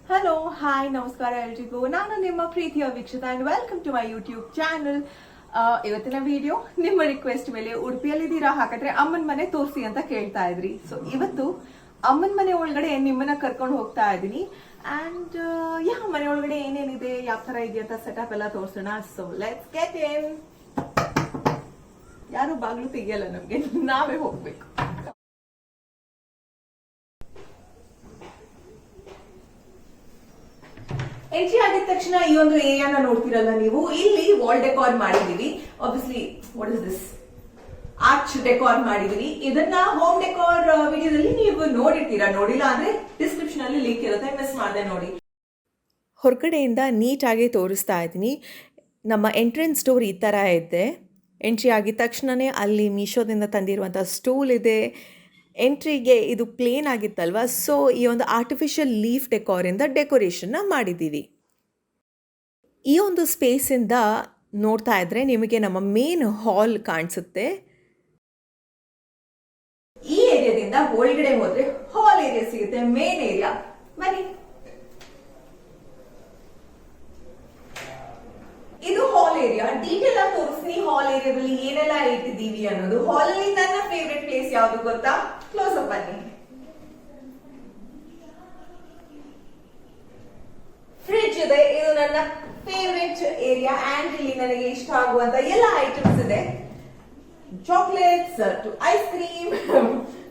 Hello hi ನಮಸ್ಕಾರ ಎಲ್ರಿಗೂ. ನಾನು ನಿಮ್ಮ ಪ್ರೀತಿಯ ವೀಕ್ಷಕ and welcome to my YouTube channel. ಇವತ್ತಿನ ವಿಡಿಯೋ ನಿಮ್ಮ ರಿಕ್ವೆಸ್ಟ್ ಮೇಲೆ. ಉಡುಪಿಯಲ್ಲಿದ್ದೀರಾ, ಹಾಗಾದ್ರೆ ಅಮ್ಮನ ಮನೆ ತೋರಿಸಿ ಅಂತ ಕೇಳ್ತಾ ಇದ್ರಿ. ಸೊ ಇವತ್ತು ಅಮ್ಮನ ಮನೆ ಒಳಗಡೆ ನಿಮ್ಮನ್ನ ಕರ್ಕೊಂಡು ಹೋಗ್ತಾ ಇದ್ದೀನಿ. ಅಂಡ್ ಮನೆ ಒಳಗಡೆ ಏನೇನಿದೆ, ಯಾವ ತರ ಇದೆ ಅಂತ ಸೆಟಪ್ ಎಲ್ಲ ತೋರಿಸೋಣ. So let's get in. ಯಾರು ಬಾಗ್ಲು ತೆಗಿಯಲ್ಲ ನಮ್ಗೆ, ನಾವೇ ಹೋಗ್ಬೇಕು. ಎಂಟ್ರಿ ಆಗಿದ ತಕ್ಷಣ ಈ ಒಂದು ಏರಿಯಾನ ನೋಡ್ತಿರಲ್ಲ ನೀವು, ಇಲ್ಲಿ ವಾಲ್ ಡೆಕೋರ್ ಮಾಡಿದೀವಿ. Obviously what is this, arch decor ಮಾಡಿದೀವಿ. ಇದನ್ನ ಹೋಮ್ ಡೆಕೋರ್ ವಿಡಿಯೋದಲ್ಲಿ ನೀವು ನೋಡಿರ್ತೀರಾ, ನೋಡಿಲ್ಲ ಅಂದ್ರೆ ಡಿಸ್ಕ್ರಿಪ್ಷನ್ ಅಲ್ಲಿ ಲಿಂಕ್ ಇರುತ್ತೆ, ಮಿಸ್ ಮಾಡದೆ ನೋಡಿ. ಹೊರಗಡೆಯಿಂದ ನೀಟಾಗಿ ತೋರಿಸ್ತಾ ಇದ್ದೀನಿ. ನಮ್ಮ ಎಂಟ್ರೆನ್ಸ್ ಡೋರ್ ಈ ತರ ಇದೆ. ಎಂಟ್ರಿ ಆಗಿದ ತಕ್ಷಣನೇ ಅಲ್ಲಿ ಮೀಶೋದಿಂದ ತಂದಿರುವಂಥ ಸ್ಟೂಲ್ ಇದೆ. ಎಂಟ್ರಿಗೆ ಇದು ಪ್ಲೇನ್ ಆಗಿತ್ತಲ್ವ, ಸೊ ಈ ಒಂದು ಆರ್ಟಿಫಿಷಿಯಲ್ ಲೀಫ್ ಡೆಕೋರಿಂದ ಡೆಕೋರೇಷನ್ನ ಮಾಡಿದ್ದೀವಿ. ಈ ಒಂದು ಸ್ಪೇಸಿಂದ ನೋಡ್ತಾ ಇದ್ರೆ ನಿಮಗೆ ನಮ್ಮ ಮೇನ್ ಹಾಲ್ ಕಾಣಿಸುತ್ತೆ. ಈ ಏರಿಯಾದಿಂದ ಒಳಗಡೆ ಹೋದ್ರೆ ಹಾಲ್ ಏರಿಯಾ ಸಿಗುತ್ತೆ, ಮೇನ್ ಏರಿಯಾ. ಬನ್ನಿ, ಇದು ಹಾಲ್ ಏರಿಯಾ. ಡೀಟೇಲ್ ಆಗಿ ತೋರಿಸ್ತೀನಿ ಹಾಲ್ ಏರಿಯಾದಲ್ಲಿ ಏನೆಲ್ಲ ಇಟ್ಟಿದ್ದೀವಿ ಅನ್ನೋದು. ಹಾಲ್ ಅಲ್ಲಿ ನನ್ನ ಫೇವ್ರೆಟ್ ಪ್ಲೇಸ್ ಯಾವುದು ಗೊತ್ತಾ? ಕ್ಲೋಸ್ ಅಪ್ ಬನ್ನಿ. ಫ್ರಿಡ್ಜ್ ಇದೆ, ಇದು ನನ್ನ ಫೇವ್ರೆಟ್ ಏರಿಯಾ. ಅಂಡ್ ಇಲ್ಲಿ ನನಗೆ ಇಷ್ಟ ಆಗುವಂತ ಎಲ್ಲ ಐಟಮ್ಸ್ ಇದೆ. Chocolates to ice cream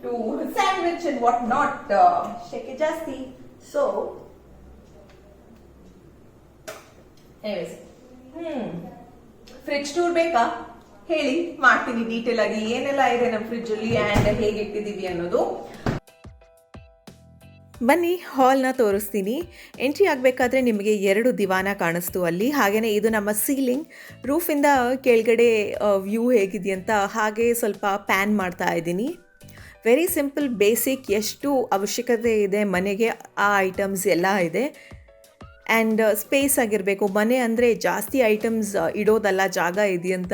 to sandwich and what not. ಶೆಕೆ ಜಾಸ್ತಿ. ಸೊ ಫ್ರಿಡ್ಜ್ ಟೂರ್ ಬೇಕಾ ಹೇಳಿ, ಮಾಡ್ತೀನಿ ಡೀಟೇಲ್ ಆಗಿ ಏನೆಲ್ಲ ಇದೆ ನಮ್ಮ ಫ್ರಿಡ್ಜ್ ಅಲ್ಲಿ ಅಂಡ್ ಹೇಗೆ ಇಟ್ಟಿದೀವಿ ಅನ್ನೋದು. ಬನ್ನಿ, ಹಾಲ್ನ ತೋರಿಸ್ತೀನಿ. ಎಂಟ್ರಿ ಆಗಬೇಕಾದ್ರೆ ನಿಮಗೆ 2 ದಿವಾನ ಕಾಣಿಸ್ತು ಅಲ್ಲಿ. ಹಾಗೆಯೇ ಇದು ನಮ್ಮ ಸೀಲಿಂಗ್. ರೂಫಿಂದ ಕೆಳಗಡೆ ವ್ಯೂ ಹೇಗಿದೆಯಂತ ಹಾಗೆ ಸ್ವಲ್ಪ ಪ್ಯಾನ್ ಮಾಡ್ತಾ ಇದ್ದೀನಿ. ವೆರಿ ಸಿಂಪಲ್, ಬೇಸಿಕ್, ಎಷ್ಟು ಅವಶ್ಯಕತೆ ಇದೆ ಮನೆಗೆ ಆ ಐಟಮ್ಸ್ ಎಲ್ಲ ಇದೆ. ಆ್ಯಂಡ್ ಸ್ಪೇಸ್ ಆಗಿರಬೇಕು. ಮನೆ ಅಂದರೆ ಜಾಸ್ತಿ ಐಟಮ್ಸ್ ಇಡೋದಲ್ಲ, ಜಾಗ ಇದೆಯಂತ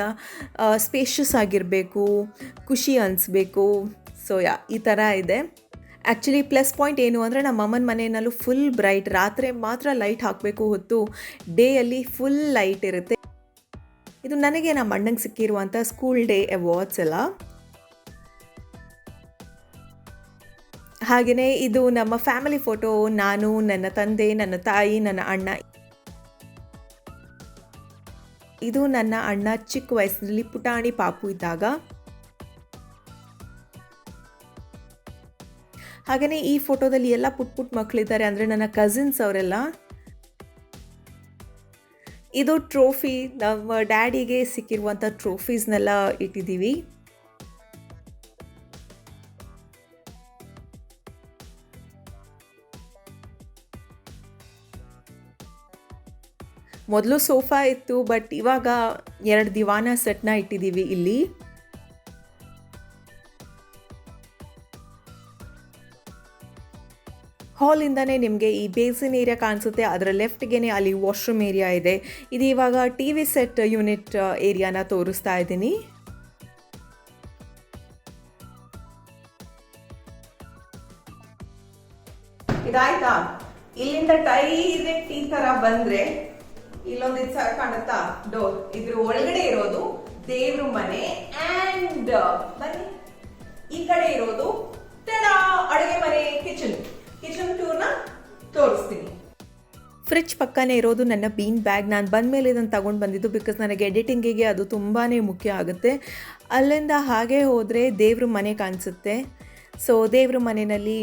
ಸ್ಪೇಷಿಯಸ್ ಆಗಿರಬೇಕು, ಖುಷಿ ಅನಿಸ್ಬೇಕು. ಸೊ ಈ ಥರ ಇದೆ. ಆ್ಯಕ್ಚುಲಿ ಪ್ಲಸ್ ಪಾಯಿಂಟ್ ಏನು ಅಂದರೆ ನಮ್ಮ ಅಮ್ಮನ ಮನೆಯಲ್ಲೂ ಫುಲ್ ಬ್ರೈಟ್. ರಾತ್ರಿ ಮಾತ್ರ ಲೈಟ್ ಹಾಕಬೇಕು, ಹೊತ್ತು ಡೇಯಲ್ಲಿ ಫುಲ್ ಲೈಟ್ ಇರುತ್ತೆ. ಇದು ನನಗೆ ನಮ್ಮ ಅಣ್ಣಂಗೆ ಸಿಕ್ಕಿರುವಂಥ ಸ್ಕೂಲ್ ಡೇ ಅವಾರ್ಡ್ಸ್ ಎಲ್ಲ. ಹಾಗೆಯೇ ಇದು ನಮ್ಮ ಫ್ಯಾಮಿಲಿ ಫೋಟೋ. ನಾನು, ನನ್ನ ತಂದೆ, ನನ್ನ ತಾಯಿ, ನನ್ನ ಅಣ್ಣ. ಇದು ನನ್ನ ಅಣ್ಣ ಚಿಕ್ಕ ವಯಸ್ಸಿನಲ್ಲಿ ಪುಟಾಣಿ ಪಾಪು ಇದ್ದಾಗ. ಹಾಗೆಯೇ ಈ ಫೋಟೋದಲ್ಲಿ ಎಲ್ಲ ಪುಟ್ ಮಕ್ಕಳಿದ್ದಾರೆ, ಅಂದರೆ ನನ್ನ ಕಸಿನ್ಸ್ ಅವರೆಲ್ಲ. ಇದು ಟ್ರೋಫಿ, ನಮ್ಮ ಡ್ಯಾಡಿಗೆ ಸಿಕ್ಕಿರುವಂಥ ಟ್ರೋಫೀಸ್ನೆಲ್ಲ ಇಟ್ಟಿದ್ದೀವಿ. ಮೊದಲು ಸೋಫಾ ಇತ್ತು, ಬಟ್ ಇವಾಗ 2 ದಿವಾನ ಸೆಟ್ನ ಇಟ್ಟಿದ್ದೀವಿ ಇಲ್ಲಿ. ಹಾಲಿಂದನೇ ನಿಮಗೆ ಈ ಬೇಸಿನ್ ಏರಿಯಾ ಕಾಣಿಸುತ್ತೆ. ಅದರ ಲೆಫ್ಟ್ಗೆ ಅಲ್ಲಿ ವಾಶ್ರೂಮ್ ಏರಿಯಾ ಇದೆ. ಇದು ಇವಾಗ TV ಸೆಟ್ ಯೂನಿಟ್ ಏರಿಯಾನ ತೋರಿಸ್ತಾ ಇದ್ದೀನಿ. ಇದಾಯ್ತಾ? ಇಲ್ಲಿಂದ ಡೈರೆಕ್ಟ್ ಈ ತರ ಬಂದ್ರೆ ಇಲ್ಲೊಂದು ಸರ ಕಾಣುತ್ತಾ ಡೋರ್, ಇದ್ರ ಒಳಗಡೆ ಇರೋದು ದೇವ್ರ ಮನೆ. ಅಂಡ್ ಬನ್ನಿ, ಈ ಕಡೆ ಇರೋದು ಅಡುಗೆ ಮನೆ, ಕಿಚನ್ ಟೂರ್ನ ತೋರಿಸ್ತೀನಿ. ಫ್ರಿಡ್ಜ್ ಪಕ್ಕನೇ ಇರೋದು ನನ್ನ ಬೀನ್ ಬ್ಯಾಗ್. ನಾನು ಬಂದಮೇಲೆ ಇದನ್ನು ತಗೊಂಡು ಬಂದಿದ್ದು, ಬಿಕಾಸ್ ನನಗೆ ಎಡಿಟಿಂಗಿಗೆ ಅದು ತುಂಬಾ ಮುಖ್ಯ ಆಗುತ್ತೆ. ಅಲ್ಲಿಂದ ಹಾಗೆ ಹೋದರೆ ದೇವ್ರ ಮನೆ ಕಾಣಿಸುತ್ತೆ. ಸೊ ದೇವ್ರ ಮನೆಯಲ್ಲಿ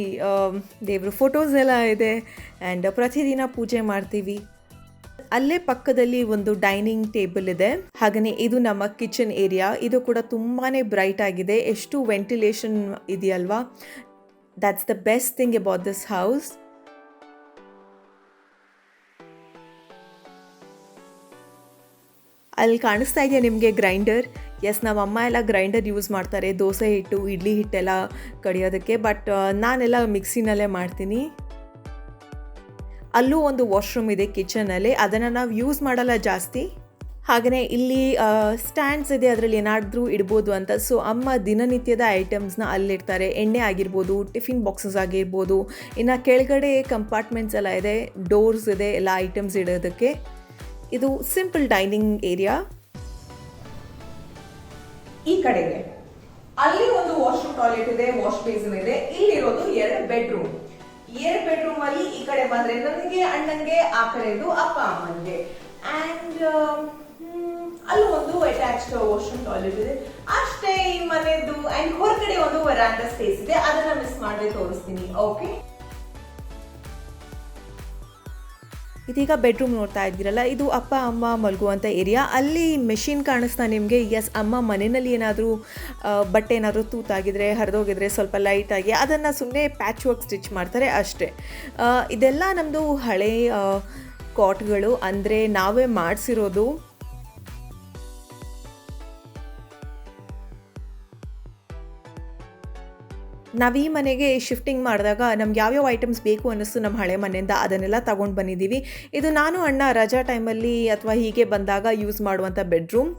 ದೇವ್ರ ಫೋಟೋಸ್ ಎಲ್ಲ ಇದೆ. ಆ್ಯಂಡ್ ಪ್ರತಿದಿನ ಪೂಜೆ ಮಾಡ್ತೀವಿ. ಅಲ್ಲೇ ಪಕ್ಕದಲ್ಲಿ ಒಂದು ಡೈನಿಂಗ್ ಟೇಬಲ್ ಇದೆ. ಹಾಗೆಯೇ ಇದು ನಮ್ಮ ಕಿಚನ್ ಏರಿಯಾ. ಇದು ಕೂಡ ತುಂಬಾ ಬ್ರೈಟ್ ಆಗಿದೆ. ಎಷ್ಟು ವೆಂಟಿಲೇಷನ್ ಇದೆಯಲ್ವಾ, that's the best thing about this house. ಅಲ್ಲಿ ಕಾಣಿಸ್ತಾ ಇದೆಯಾ ನಿಮಗೆ ಗ್ರೈಂಡರ್? ಎಸ್, ನಮ್ಮ ಅಮ್ಮ ಎಲ್ಲ ಗ್ರೈಂಡರ್ ಯೂಸ್ ಮಾಡ್ತಾರೆ, ದೋಸೆ ಹಿಟ್ಟು, ಇಡ್ಲಿ ಹಿಟ್ಟೆಲ್ಲ ಕಡಿಯೋದಕ್ಕೆ. ಬಟ್ ನಾನೆಲ್ಲ ಮಿಕ್ಸಿನಲ್ಲೇ ಮಾಡ್ತೀನಿ. ಅಲ್ಲೂ ಒಂದು ವಾಶ್ರೂಮ್ ಇದೆ ಕಿಚನಲ್ಲಿ, ಅದನ್ನು ನಾವು ಯೂಸ್ ಮಾಡಲ್ಲ ಜಾಸ್ತಿ. ಹಾಗೆಯೇ ಇಲ್ಲಿ ಸ್ಟ್ಯಾಂಡ್ಸ್ ಇದೆ, ಅದರಲ್ಲಿ ಏನಾದರೂ ಇಡ್ಬೋದು ಅಂತ. ಸೊ ಅಮ್ಮ ದಿನನಿತ್ಯದ ಐಟಮ್ಸ್ನ ಅಲ್ಲಿಡ್ತಾರೆ. ಎಣ್ಣೆ ಆಗಿರ್ಬೋದು, ಟಿಫಿನ್ ಬಾಕ್ಸಸ್ ಆಗಿರ್ಬೋದು. ಇನ್ನು ಕೆಳಗಡೆ ಕಂಪಾರ್ಟ್ಮೆಂಟ್ಸ್ ಎಲ್ಲ ಇದೆ, ಡೋರ್ಸ್ ಇದೆ ಎಲ್ಲ ಐಟಮ್ಸ್ ಇಡೋದಕ್ಕೆ. ಇದು ಸಿಂಪಲ್ ಡೈನಿಂಗ್ ಏರಿಯಾ. ಈ ಕಡೆಗೆ ಅಲ್ಲಿ ಒಂದು ವಾಶ್ರೂಮ್, ಟಾಯ್ಲೆಟ್ ಇದೆ, ವಾಶ್ ಬೇಸಿನ್ ಇದೆ. ಇಲ್ಲಿರೋದು 2 ಬೆಡ್ರೂಮ್. 2 ಬೆಡ್ರೂಮ್ ಅಲ್ಲಿ ಈ ಕಡೆ ಬಂದ್ರೆ ನನಗೆ, ಅಣ್ಣಂಗೆ, ಆ ಕಡೆದು ಅಪ್ಪ ಅಮ್ಮನ್ಗೆ. ಅಂಡ್ ಅಲ್ಲಿ ಒಂದು ಅಟ್ಯಾಚ್ಡ್ ವಾಶ್ರೂಮ್, ಟಾಯ್ಲೆಟ್ ಇದೆ ಅಷ್ಟೇ ಈ ಮನೆದು. ಅಂಡ್ ಹೊರಗಡೆ ಒಂದು ವರಾಂಡಾ ಸ್ಪೇಸ್ ಇದೆ, ಅದನ್ನ ಮಿಸ್ ಮಾಡದೆ ತೋರಿಸ್ತೀನಿ. ಓಕೆ, ಇದೀಗ ಬೆಡ್ರೂಮ್ ನೋಡ್ತಾ ಇದ್ದೀರಲ್ಲ, ಇದು ಅಪ್ಪ ಅಮ್ಮ ಮಲಗುವಂಥ ಏರಿಯಾ. ಅಲ್ಲಿ ಮೆಷಿನ್ ಕಾಣಿಸ್ತಾ ನಿಮಗೆ. ಎಸ್, ಅಮ್ಮ ಮನೆಯಲ್ಲಿ ಏನಾದರೂ ಬಟ್ಟೆ ಏನಾದರೂ ತೂತಾಗಿದ್ರೆ, ಹರಿದೋಗಿದ್ರೆ ಸ್ವಲ್ಪ ಲೈಟಾಗಿ ಅದನ್ನು ಸುಮ್ಮನೆ ಪ್ಯಾಚ್ ವರ್ಕ್ ಸ್ಟಿಚ್ ಮಾಡ್ತಾರೆ ಅಷ್ಟೇ. ಇದೆಲ್ಲ ನಮ್ಮದು ಹಳೆ ಕಾಟ್ಗಳು, ಅಂದರೆ ನಾವೇ ಮಾಡಿಸಿರೋದು. ನಾವು ಈ ಮನೆಗೆ ಶಿಫ್ಟಿಂಗ್ ಮಾಡಿದಾಗ ನಮ್ಗೆ ಯಾವ್ಯಾವ ಐಟಮ್ಸ್ ಬೇಕು ಅನ್ನಿಸ್ತು ನಮ್ಮ ಹಳೆ ಮನೆಯಿಂದ, ಅದನ್ನೆಲ್ಲ ತಗೊಂಡು ಬಂದಿದ್ದೀವಿ. ಇದು ನಾನು ಅಣ್ಣ ರಜಾ ಟೈಮಲ್ಲಿ ಅಥವಾ ಹೀಗೆ ಬಂದಾಗ ಯೂಸ್ ಮಾಡುವಂಥ ಬೆಡ್ರೂಮ್.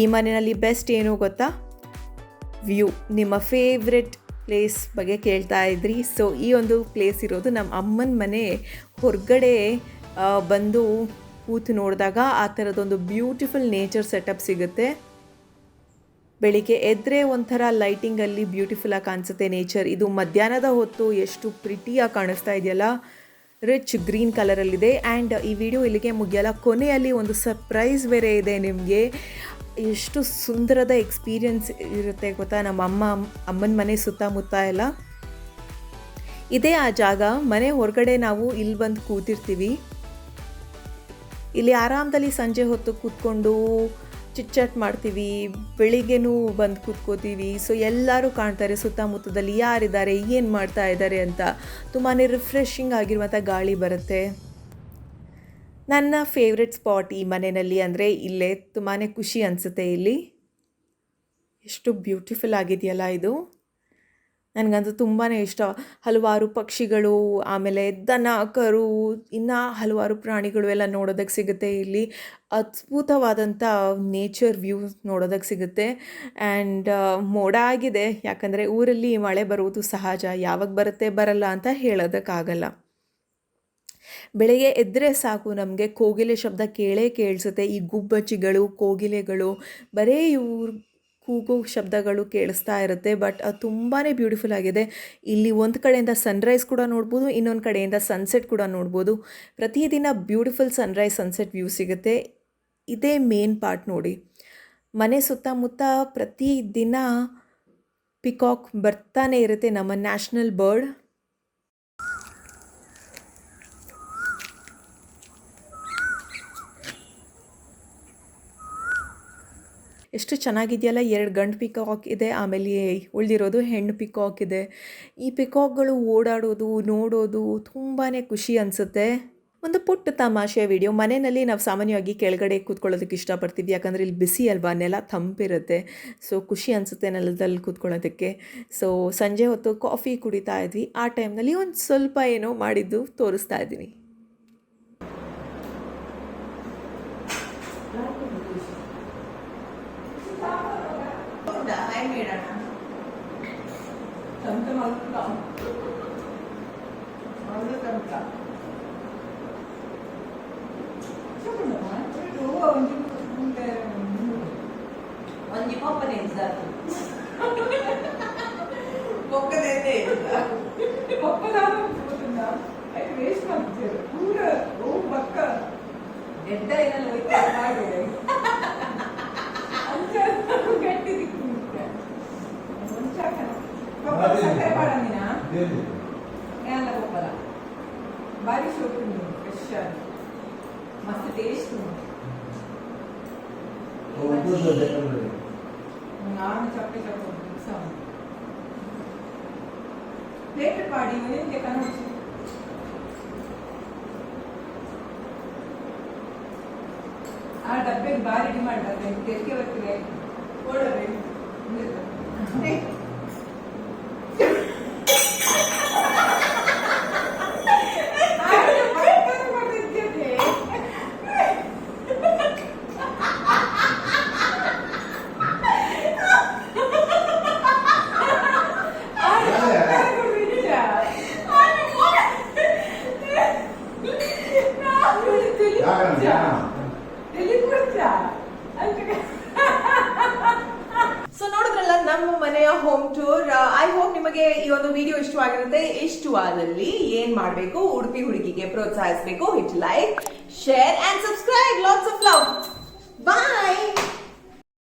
ಈ ಮನೆಯಲ್ಲಿ ಬೆಸ್ಟ್ ಏನು ಗೊತ್ತಾ? ವ್ಯೂ. ನಿಮ್ಮ ಫೇವ್ರೆಟ್ ಪ್ಲೇಸ್ ಬಗ್ಗೆ ಕೇಳ್ತಾ ಇದ್ರಿ. ಸೊ ಈ ಒಂದು ಪ್ಲೇಸ್ ಇರೋದು ನಮ್ಮ ಅಮ್ಮನ ಮನೆ ಹೊರಗಡೆ ಬಂದು ಕೂತು ನೋಡಿದಾಗ ಆ ಥರದೊಂದು ಬ್ಯೂಟಿಫುಲ್ ನೇಚರ್ ಸೆಟಪ್ ಸಿಗುತ್ತೆ. ಬೆಳಿಗ್ಗೆ ಎದ್ದರೆ ಒಂಥರ ಲೈಟಿಂಗಲ್ಲಿ ಬ್ಯೂಟಿಫುಲ್ಲಾಗಿ ಕಾಣಿಸುತ್ತೆ ನೇಚರ್. ಇದು ಮಧ್ಯಾಹ್ನದ ಹೊತ್ತು ಎಷ್ಟು ಪ್ರಿಟಿಯಾಗಿ ಕಾಣಿಸ್ತಾ ಇದೆಯಲ್ಲ, ರಿಚ್ ಗ್ರೀನ್ ಕಲರಲ್ಲಿದೆ. ಆ್ಯಂಡ್ ಈ ವಿಡಿಯೋ ಇಲ್ಲಿಗೆ ಮುಗಿಯಲ್ಲ, ಕೊನೆಯಲ್ಲಿ ಒಂದು ಸರ್ಪ್ರೈಸ್ ಬೇರೆ ಇದೆ ನಿಮಗೆ. ಎಷ್ಟು ಸುಂದರದ ಎಕ್ಸ್ಪೀರಿಯನ್ಸ್ ಇರುತ್ತೆ ಗೊತ್ತಾ ನಮ್ಮ ಅಮ್ಮನ ಮನೆ ಸುತ್ತಮುತ್ತ ಎಲ್ಲ. ಇದೇ ಆ ಜಾಗ. ಮನೆ ಹೊರಗಡೆ ನಾವು ಇಲ್ಲಿ ಬಂದು ಕೂತಿರ್ತೀವಿ. ಇಲ್ಲಿ ಆರಾಮದಲ್ಲಿ ಸಂಜೆ ಹೊತ್ತು ಕೂತ್ಕೊಂಡು ಚಿಟ್ಚಾಟ್ ಮಾಡ್ತೀವಿ, ಬೆಳಿಗ್ಗೆನೂ ಬಂದು ಕೂತ್ಕೋತೀವಿ. ಸೊ ಎಲ್ಲರೂ ಕಾಣ್ತಾರೆ ಸುತ್ತಮುತ್ತದಲ್ಲಿ ಯಾರಿದ್ದಾರೆ, ಏನು ಮಾಡ್ತಾ ಇದ್ದಾರೆ ಅಂತ. ತುಂಬಾ ರಿಫ್ರೆಶಿಂಗ್ ಆಗಿರುವಂಥ ಗಾಳಿ ಬರುತ್ತೆ. ನನ್ನ ಫೇವ್ರೆಟ್ ಸ್ಪಾಟ್ ಈ ಮನೆಯಲ್ಲಿ ಅಂದರೆ ಇಲ್ಲೇ. ತುಂಬಾ ಖುಷಿ ಅನಿಸುತ್ತೆ ಇಲ್ಲಿ. ಎಷ್ಟು ಬ್ಯೂಟಿಫುಲ್ ಆಗಿದೆಯಲ್ಲ ಇದು, ನನಗಂತೂ ತುಂಬಾ ಇಷ್ಟ. ಹಲವಾರು ಪಕ್ಷಿಗಳು, ಆಮೇಲೆ ದನ, ಕರು, ಇನ್ನೂ ಹಲವಾರು ಪ್ರಾಣಿಗಳು ಎಲ್ಲ ನೋಡೋದಕ್ಕೆ ಸಿಗುತ್ತೆ ಇಲ್ಲಿ. ಅದ್ಭುತವಾದಂಥ ನೇಚರ್ ವ್ಯೂಸ್ ನೋಡೋದಕ್ಕೆ ಸಿಗುತ್ತೆ. ಆ್ಯಂಡ್ ಮೋಡ ಆಗಿದೆ, ಯಾಕಂದರೆ ಊರಲ್ಲಿ ಮಳೆ ಬರುವುದು ಸಹಜ. ಯಾವಾಗ ಬರುತ್ತೆ ಬರಲ್ಲ ಅಂತ ಹೇಳೋದಕ್ಕಾಗಲ್ಲ. ಬೆಳಗ್ಗೆ ಎದ್ದರೆ ಸಾಕು ನಮಗೆ ಕೋಗಿಲೆ ಶಬ್ದ ಕೇಳಿಸುತ್ತೆ. ಈ ಗುಬ್ಬಚ್ಚಿಗಳು, ಕೋಗಿಲೆಗಳು, ಬರೀ ಇವ್ರ ಕೂಗು ಶಬ್ದಗಳು ಕೇಳಿಸ್ತಾ ಇರುತ್ತೆ. ಬಟ್ ಅದು ತುಂಬಾ ಬ್ಯೂಟಿಫುಲ್ ಆಗಿದೆ. ಇಲ್ಲಿ ಒಂದು ಕಡೆಯಿಂದ ಸನ್ರೈಸ್ ಕೂಡ ನೋಡ್ಬೋದು, ಇನ್ನೊಂದು ಕಡೆಯಿಂದ ಸನ್ಸೆಟ್ ಕೂಡ ನೋಡ್ಬೋದು. ಪ್ರತಿದಿನ ಬ್ಯೂಟಿಫುಲ್ ಸನ್ರೈಸ್ ಸನ್ಸೆಟ್ ವ್ಯೂ ಸಿಗುತ್ತೆ. ಇದೇ ಮೇನ್ ಪಾರ್ಟ್ ನೋಡಿ. ಮನೆ ಸುತ್ತಮುತ್ತ ಪ್ರತಿದಿನ ಪಿಕಾಕ್ ಬರ್ತಾನೆ ಇರುತ್ತೆ, ನಮ್ಮ ನ್ಯಾಷನಲ್ ಬರ್ಡ್. ಎಷ್ಟು ಚೆನ್ನಾಗಿದೆಯಲ್ಲ. 2 ಗಂಡು ಪಿಕಾಕ್ ಇದೆ, ಆಮೇಲೆ ಉಳಿದಿರೋದು ಹೆಣ್ಣು ಪಿಕಾಕ್ ಇದೆ. ಈ ಪಿಕಾಕ್ಗಳು ಓಡಾಡೋದು ನೋಡೋದು ತುಂಬಾ ಖುಷಿ ಅನಿಸುತ್ತೆ. ಒಂದು ಪುಟ್ಟ ತಮಾಷೆ ವಿಡಿಯೋ. ಮನೆಯಲ್ಲಿ ನಾವು ಸಾಮಾನ್ಯವಾಗಿ ಕೆಳಗಡೆ ಕೂತ್ಕೊಳ್ಳೋದಕ್ಕೆ ಇಷ್ಟಪಡ್ತೀವಿ, ಯಾಕಂದರೆ ಇಲ್ಲಿ ಬಿಸಿ ಅಲ್ವಾ, ನೆಲ ತಂಪಿರುತ್ತೆ. ಸೊ ಖುಷಿ ಅನಿಸುತ್ತೆ ನೆಲದಲ್ಲಿ ಕೂತ್ಕೊಳ್ಳೋದಕ್ಕೆ. ಸೊ ಸಂಜೆ ಹೊತ್ತು ಕಾಫಿ ಕುಡಿತಾ ಇದ್ವಿ. ಆ ಟೈಮ್ನಲ್ಲಿ ಒಂದು ಸ್ವಲ್ಪ ಏನೋ ಮಾಡಿದ್ದು ತೋರಿಸ್ತಾ ಇದ್ದೀನಿ. ಒಂಜಿ ಪಪ್ಪನೆ ಪೊಕ್ಕದೈತೆ ಪಪ್ಪದ ವೇಸ್ಟ್ ಮಾಡ್ತಿದ್ರು ಪೂರ ಓ ಪಕ್ಕ ಎಡ್ಡ ಏನೆಲ್ಲ ಹೋಯ್ತು ಮಾಡಿದೆ ಅಂತ ಗಟ್ಟಿ ದಿಕ್ಕು ಸಕ್ಕರೆ ಮಾಡಂದಿನ ಎಲ್ಲ ಪಪ್ಪದ ಬಾರಿ ಶೋಕು ಫ್ರೆಶ್ ಮಸ್ತ್ ಟೇಸ್ಟ್ ನಾನು ಚಪ್ಪೆ ಚಪ್ಪೆ ಮಿಕ್ಸ್ ಪ್ಲೇಟ್ ಪಾಡಿ ನಿಂಗೆ ಕನಸು ಆ ಡಬ್ಬೆಗೆ ಬಾರಿ ಡಿಮಾಂಡ್ ಅದೇ ತೆರಿಗೆ ಬರ್ತಿದೆ ಕೊಡಬೇಕು ಸೊ ನೋಡಿದ್ರಲ್ಲ ನಮ್ಮ ಮನೆಯ ಹೋಮ್ ಟೂರ್. ಐ ಹೋಪ್ ನಿಮಗೆ ಈ ಒಂದು ವಿಡಿಯೋ ಇಷ್ಟವಾಗಿರುತ್ತೆ. ಇಷ್ಟವಾದಲ್ಲಿ ಏನ್ ಮಾಡ್ಬೇಕು, ಉಡುಪಿ ಹುಡುಗಿಗೆ ಪ್ರೋತ್ಸಾಹಿಸಬೇಕು. Hit like, share and subscribe. Lots of love. Bye.